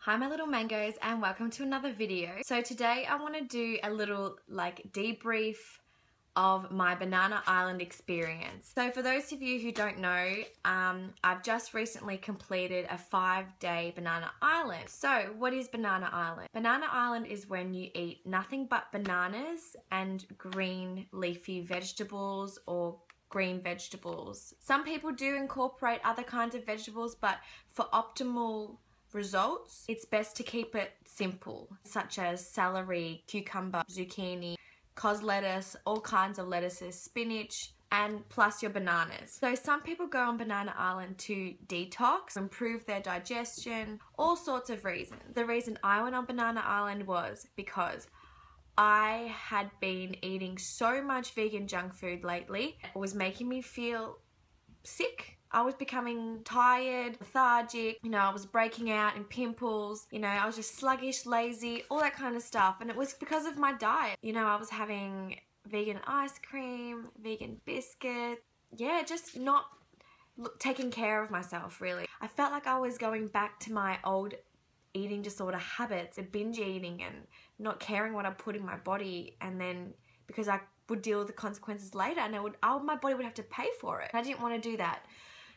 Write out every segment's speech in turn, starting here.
Hi my little mangoes and welcome to another video. So today I want to do a little debrief of my Banana Island experience. So for those of you who don't know, I've just recently completed a 5-day Banana Island. So what is Banana Island? Banana Island is when you eat nothing but bananas and green leafy vegetables or green vegetables. Some people do incorporate other kinds of vegetables, but for optimal results, it's best to keep it simple, such as celery, cucumber, zucchini, cos lettuce, all kinds of lettuces, spinach, and plus your bananas. So some people go on Banana Island to detox, improve their digestion, all sorts of reasons. The reason I went on Banana Island was because I had been eating so much vegan junk food lately. It was making me feel sick. I was becoming tired, lethargic, I was breaking out in pimples, I was just sluggish, lazy, all that kind of stuff. And it was because of my diet. I was having vegan ice cream, vegan biscuits, just not taking care of myself really. I felt like I was going back to my old eating disorder habits of binge eating and not caring what I put in my body, and then because I would deal with the consequences later and my body would have to pay for it. I didn't want to do that.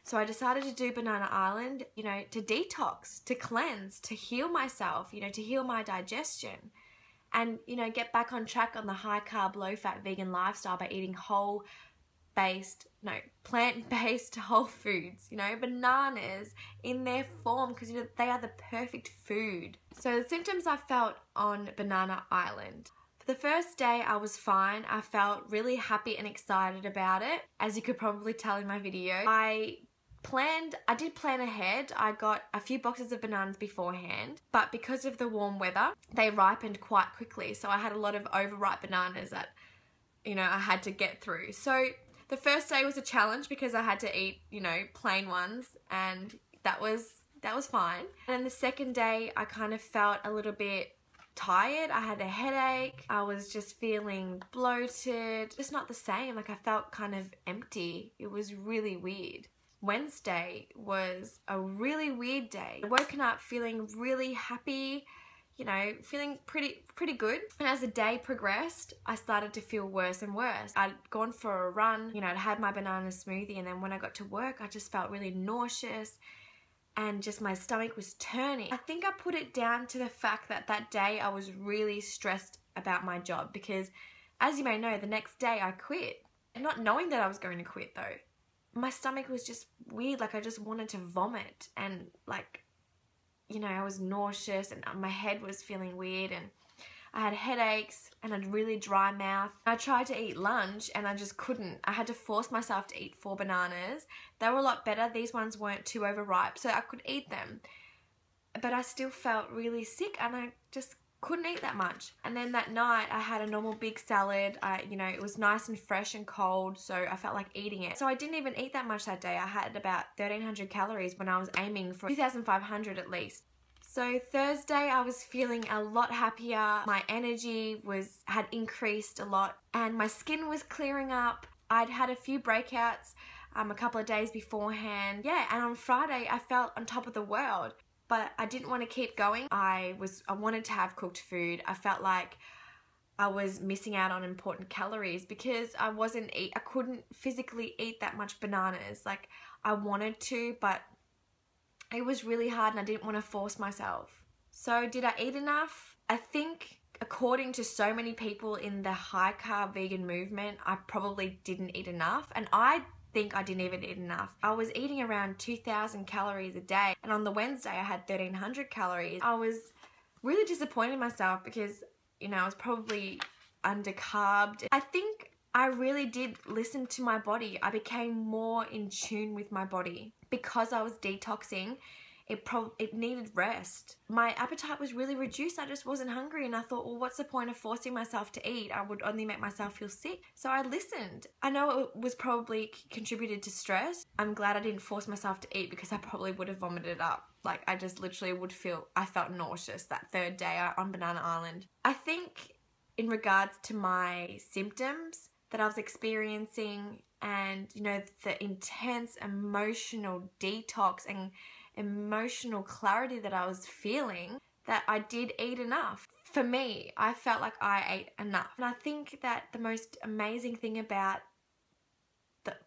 So I decided to do Banana Island, to detox, to cleanse, to heal myself, to heal my digestion and, get back on track on the high carb, low fat vegan lifestyle by eating plant-based whole foods, bananas in their form, because they are the perfect food. So the symptoms I felt on Banana Island. The first day I was fine. I felt really happy and excited about it, as you could probably tell in my video. I did plan ahead. I got a few boxes of bananas beforehand, but because of the warm weather, they ripened quite quickly. So I had a lot of overripe bananas that, I had to get through. So the first day was a challenge because I had to eat, plain ones, and that was fine. And then the second day I kind of felt a little bit tired. I had a headache. I was just feeling bloated. Just not the same. I felt kind of empty. It was really weird. Wednesday was a really weird day. I woken up feeling really happy, feeling pretty good. And as the day progressed, I started to feel worse and worse. I'd gone for a run, I'd had my banana smoothie, and then when I got to work, I just felt really nauseous and just my stomach was turning. I think I put it down to the fact that that day I was really stressed about my job because, as you may know, the next day I quit. And not knowing that I was going to quit though. My stomach was just weird, I just wanted to vomit, and I was nauseous and my head was feeling weird, and I had headaches and a really dry mouth. I tried to eat lunch and I just couldn't. I had to force myself to eat 4 bananas. They were a lot better. These ones weren't too overripe, so I could eat them. But I still felt really sick and I just couldn't eat that much. And then that night I had a normal big salad. It was nice and fresh and cold, so I felt like eating it. So I didn't even eat that much that day. I had about 1,300 calories when I was aiming for 2,500 at least. So Thursday I was feeling a lot happier. My energy had increased a lot and my skin was clearing up. I'd had a few breakouts a couple of days beforehand. And on Friday I felt on top of the world. But I didn't want to keep going. I wanted to have cooked food. I felt like I was missing out on important calories because I couldn't physically eat that much bananas. I wanted to, but it was really hard and I didn't want to force myself. So did I eat enough? I think according to so many people in the high carb vegan movement, I probably didn't eat enough, and I think I didn't even eat enough. I was eating around 2,000 calories a day, and on the Wednesday I had 1,300 calories. I was really disappointed in myself because, I was probably undercarbed. I think I really did listen to my body. I became more in tune with my body. Because I was detoxing, it needed rest. My appetite was really reduced. I just wasn't hungry, and I thought, well, what's the point of forcing myself to eat? I would only make myself feel sick. So I listened. I know it was probably contributed to stress. I'm glad I didn't force myself to eat because I probably would have vomited up. I just literally I felt nauseous that third day on Banana Island. I think in regards to my symptoms that I was experiencing and, the intense emotional detox and emotional clarity that I was feeling that I did eat enough. For me, I felt like I ate enough. And I think that the most amazing thing about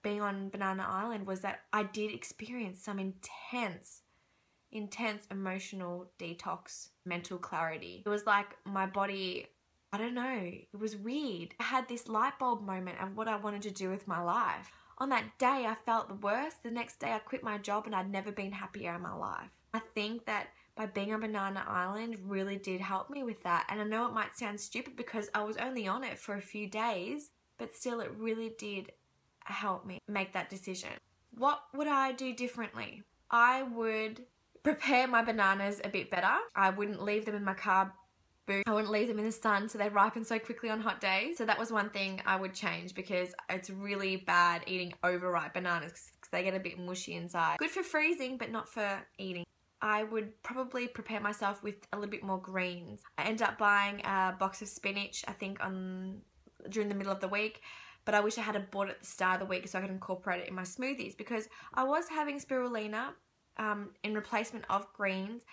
being on Banana Island was that I did experience some intense emotional detox, mental clarity. It was like my body, I don't know, it was weird. I had this light bulb moment of what I wanted to do with my life. On that day, I felt the worst. The next day, I quit my job and I'd never been happier in my life. I think that by being on Banana Island really did help me with that. And I know it might sound stupid because I was only on it for a few days, but still it really did help me make that decision. What would I do differently? I would prepare my bananas a bit better. I wouldn't leave them in my carb boot. I wouldn't leave them in the sun so they ripen so quickly on hot days. So that was one thing I would change, because it's really bad eating overripe bananas because they get a bit mushy inside. Good for freezing, but not for eating. I would probably prepare myself with a little bit more greens. I ended up buying a box of spinach, I think during the middle of the week, but I wish I had bought it at the start of the week so I could incorporate it in my smoothies, because I was having spirulina in replacement of greens,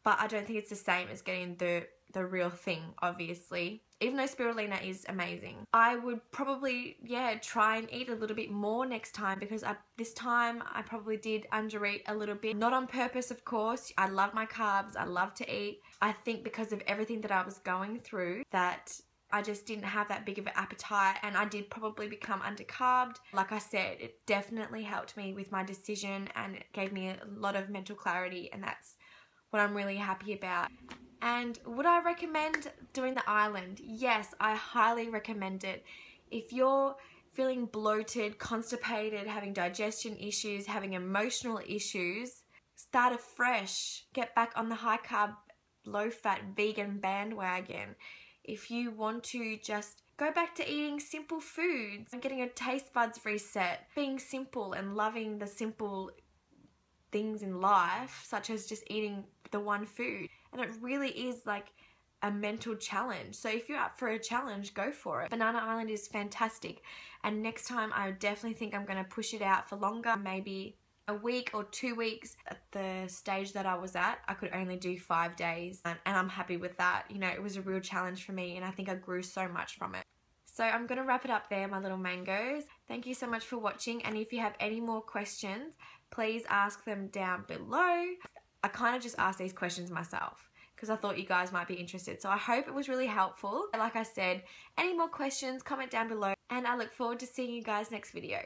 but I don't think it's the same as getting the real thing, obviously. Even though spirulina is amazing. I would probably, try and eat a little bit more next time, because this time I probably did undereat a little bit. Not on purpose, of course. I love my carbs. I love to eat. I think because of everything that I was going through, that I just didn't have that big of an appetite, and I did probably become undercarbed. Like I said, it definitely helped me with my decision and it gave me a lot of mental clarity, and that's what I'm really happy about. And would I recommend doing the island? Yes, I highly recommend it. If you're feeling bloated, constipated, having digestion issues, having emotional issues, start afresh. Get back on the high carb, low fat, vegan bandwagon. If you want to just go back to eating simple foods and getting your taste buds reset, being simple and loving the simple things in life, such as just eating the one food. And it really is like a mental challenge. So if you're up for a challenge, go for it. Banana Island is fantastic. And next time I definitely think I'm going to push it out for longer, maybe a week or 2 weeks. At the stage that I was at, I could only do 5 days, and I'm happy with that. You know, it was a real challenge for me, and I think I grew so much from it. So I'm going to wrap it up there, my little mangoes. Thank you so much for watching, and if you have any more questions, please ask them down below. I kind of just asked these questions myself because I thought you guys might be interested. So I hope it was really helpful. Like I said, any more questions, comment down below, and I look forward to seeing you guys next video.